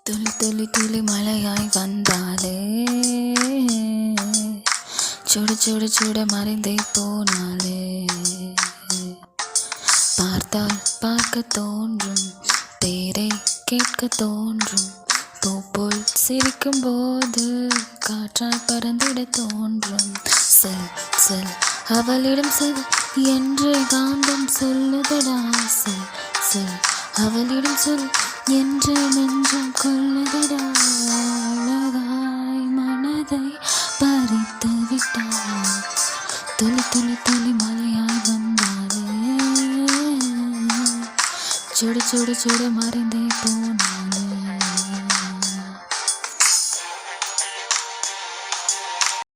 துளி துளி துளி மழையாய் வந்தாலே சுட சுட சுட மறைந்தே போனாலே பார்த்தால் பார்க்க தோன்றும் பேரை கேட்க தோன்றும் பூப்போல் சிரிக்கும் போது காற்றாய் பறந்திட தோன்றும் செல் செல் அவளிடம் செல் என்று காந்தம் சொல்லுதடா செல் செல் அவளிடம் சொல் என்று நெஞ்சம் கொள்ளுதடா அழகாய் மனதை பறித்து விட்டாய் துளி துளி துளி மழையாய் வந்தாலே சுட சுட சுட மறைந்தே போனாலே